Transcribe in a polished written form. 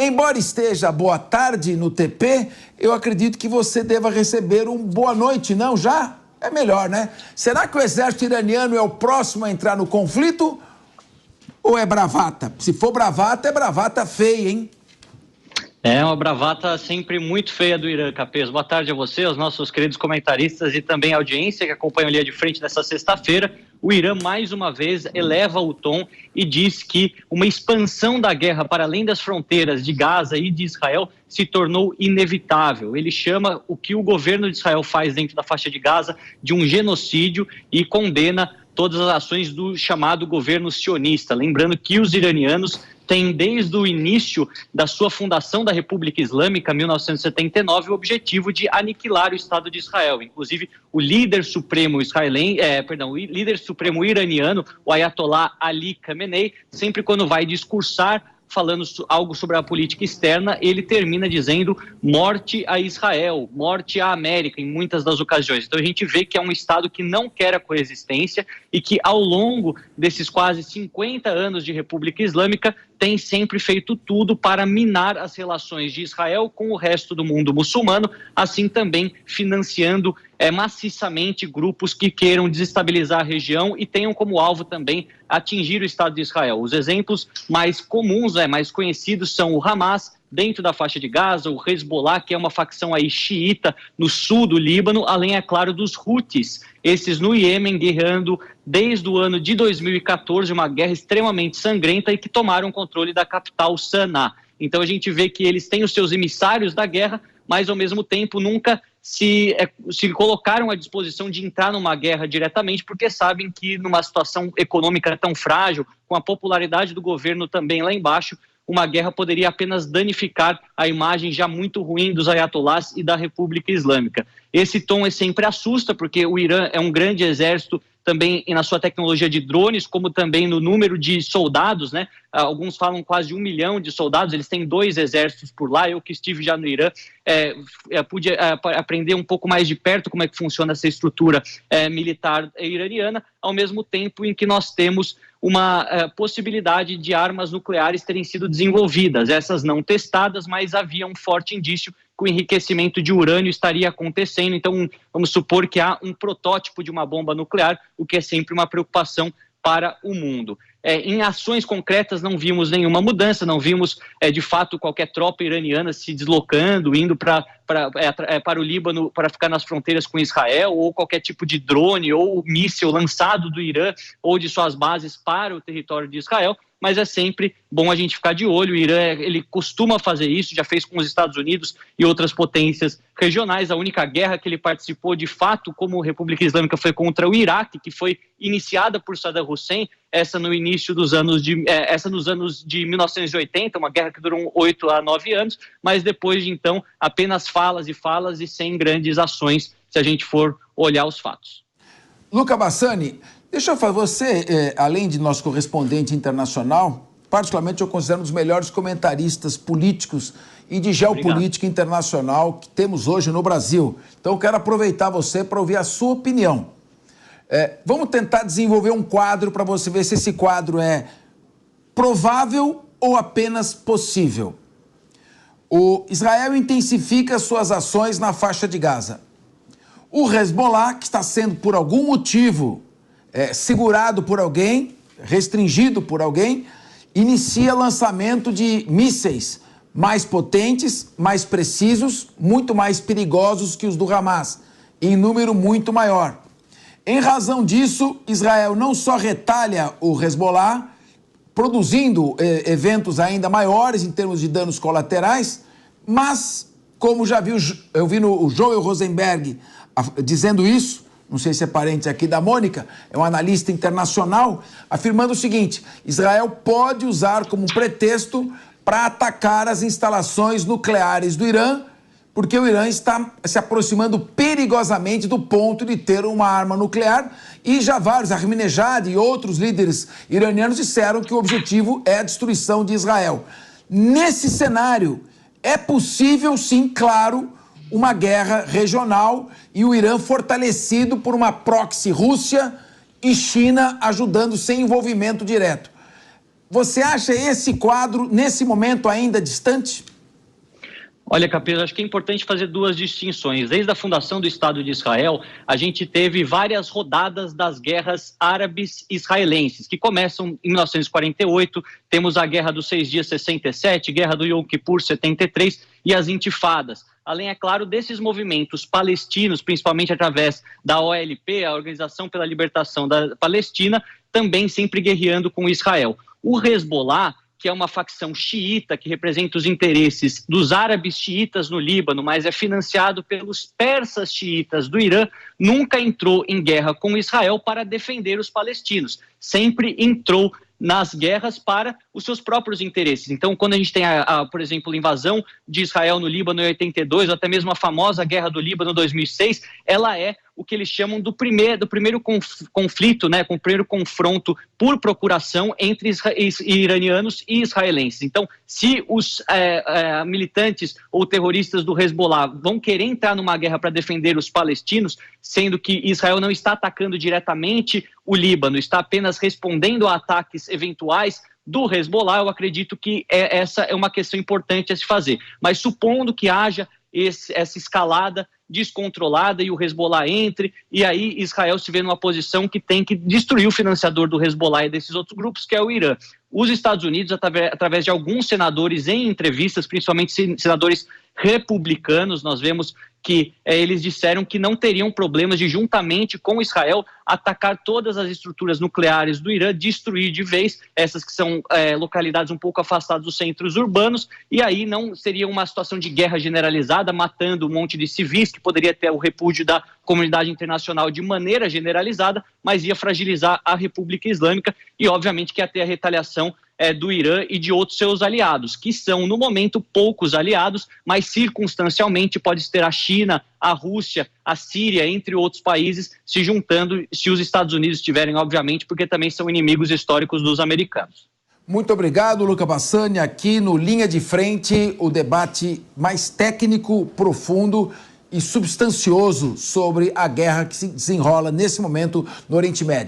Embora esteja boa tarde no TP, eu acredito que você deva receber um boa noite, não já? É melhor, né? Será que o exército iraniano é o próximo a entrar no conflito? Ou é bravata? Se for bravata, é bravata feia, hein? É uma bravata sempre muito feia do Irã, Capês. Boa tarde a você, aos nossos queridos comentaristas e também a audiência que acompanha ali de frente nessa sexta-feira. O Irã, mais uma vez, eleva o tom e diz que uma expansão da guerra para além das fronteiras de Gaza e de Israel se tornou inevitável. Ele chama o que o governo de Israel faz dentro da faixa de Gaza de um genocídio e condena todas as ações do chamado governo sionista. Lembrando que os iranianos têm, desde o início da sua fundação da República Islâmica, em 1979, o objetivo de aniquilar o Estado de Israel. Inclusive, o líder supremo iraniano, o Ayatollah Ali Khamenei, sempre quando vai discursar falando algo sobre a política externa, ele termina dizendo morte a Israel, morte à América, em muitas das ocasiões. Então a gente vê que é um Estado que não quer a coexistência e que ao longo desses quase 50 anos de República Islâmica tem sempre feito tudo para minar as relações de Israel com o resto do mundo muçulmano, assim também financiando maciçamente grupos que queiram desestabilizar a região e tenham como alvo também atingir o Estado de Israel. Os exemplos mais comuns, mais conhecidos, são o Hamas dentro da faixa de Gaza, o Hezbollah, que é uma facção aí xiita no sul do Líbano, além, é claro, dos Houthis, esses no Iêmen, guerreando desde o ano de 2014, uma guerra extremamente sangrenta e que tomaram o controle da capital Sanaa. Então a gente vê que eles têm os seus emissários da guerra, mas ao mesmo tempo nunca se colocaram à disposição de entrar numa guerra diretamente, porque sabem que numa situação econômica tão frágil, com a popularidade do governo também lá embaixo, uma guerra poderia apenas danificar a imagem já muito ruim dos ayatollahs e da República Islâmica. Esse tom sempre assusta, porque o Irã é um grande exército também na sua tecnologia de drones, como também no número de soldados, né? Alguns falam quase 1 milhão de soldados, eles têm 2 exércitos por lá. Eu que estive já no Irã, pude aprender um pouco mais de perto como é que funciona essa estrutura militar iraniana, ao mesmo tempo em que nós temos uma possibilidade de armas nucleares terem sido desenvolvidas, essas não testadas, mas havia um forte indício que o enriquecimento de urânio estaria acontecendo. Então, vamos supor que há um protótipo de uma bomba nuclear, o que é sempre uma preocupação para o mundo. Em ações concretas não vimos nenhuma mudança, não vimos de fato qualquer tropa iraniana se deslocando, indo para o Líbano para ficar nas fronteiras com Israel, ou qualquer tipo de drone ou míssil lançado do Irã ou de suas bases para o território de Israel, mas é sempre bom a gente ficar de olho. O Irã ele costuma fazer isso, já fez com os Estados Unidos e outras potências regionais. A única guerra que ele participou de fato como República Islâmica foi contra o Iraque, que foi iniciada por Saddam Hussein, essa no início dos anos nos anos de 1980, uma guerra que durou 8 a 9 anos, mas depois de então apenas falas e sem grandes ações, se a gente for olhar os fatos. Luca Bassani, deixa eu falar, você, além de nosso correspondente internacional, particularmente eu considero um dos melhores comentaristas políticos e de geopolítica internacional que temos hoje no Brasil. Então eu quero aproveitar você para ouvir a sua opinião. Vamos tentar desenvolver um quadro para você ver se esse quadro é provável ou apenas possível. O Israel intensifica suas ações na faixa de Gaza. O Hezbollah, que está sendo por algum motivo segurado por alguém, restringido por alguém, inicia lançamento de mísseis mais potentes, mais precisos, muito mais perigosos que os do Hamas, em número muito maior. Em razão disso, Israel não só retalha o Hezbollah, produzindo eventos ainda maiores em termos de danos colaterais, mas, como eu vi no Joel Rosenberg dizendo isso, não sei se é parente aqui da Mônica, é um analista internacional, afirmando o seguinte: Israel pode usar como pretexto para atacar as instalações nucleares do Irã, porque o Irã está se aproximando perigosamente do ponto de ter uma arma nuclear, e já vários, Ahmadinejad e outros líderes iranianos disseram que o objetivo é a destruição de Israel. Nesse cenário, é possível, sim, claro, uma guerra regional e o Irã fortalecido por uma proxy Rússia e China ajudando sem envolvimento direto. Você acha esse quadro, nesse momento, ainda distante? Olha, Capelo, acho que é importante fazer duas distinções. Desde a fundação do Estado de Israel, a gente teve várias rodadas das guerras árabes israelenses, que começam em 1948, temos a Guerra dos 6 Dias 67, Guerra do Yom Kippur 73 e as intifadas. Além, é claro, desses movimentos palestinos, principalmente através da OLP, a Organização pela Libertação da Palestina, também sempre guerreando com Israel. O Hezbollah, que é uma facção xiita que representa os interesses dos árabes xiitas no Líbano, mas é financiado pelos persas xiitas do Irã, nunca entrou em guerra com Israel para defender os palestinos. Sempre entrou nas guerras para os seus próprios interesses. Então, quando a gente tem, por exemplo, a invasão de Israel no Líbano em 82, ou até mesmo a famosa Guerra do Líbano em 2006, ela é o que eles chamam do primeiro conflito, né, com o primeiro confronto por procuração entre iranianos e israelenses. Então, se os militantes ou terroristas do Hezbollah vão querer entrar numa guerra para defender os palestinos, sendo que Israel não está atacando diretamente o Líbano, está apenas respondendo a ataques eventuais do Hezbollah, eu acredito que essa é uma questão importante a se fazer. Mas supondo que haja essa escalada descontrolada e o Hezbollah entre, e aí Israel se vê numa posição que tem que destruir o financiador do Hezbollah e desses outros grupos, que é o Irã. Os Estados Unidos, através de alguns senadores em entrevistas, principalmente senadores republicanos, nós vemos que eles disseram que não teriam problemas de, juntamente com Israel, atacar todas as estruturas nucleares do Irã, destruir de vez essas que são localidades um pouco afastadas dos centros urbanos, e aí não seria uma situação de guerra generalizada, matando um monte de civis, que poderia ter o repúdio da comunidade internacional de maneira generalizada, mas ia fragilizar a República Islâmica e, obviamente, que ia ter a retaliação do Irã e de outros seus aliados, que são, no momento, poucos aliados, mas circunstancialmente pode ter a China, a Rússia, a Síria, entre outros países, se juntando, se os Estados Unidos estiverem, obviamente, porque também são inimigos históricos dos americanos. Muito obrigado, Luca Bassani. Aqui no Linha de Frente, o debate mais técnico, profundo e substancioso sobre a guerra que se desenrola nesse momento no Oriente Médio.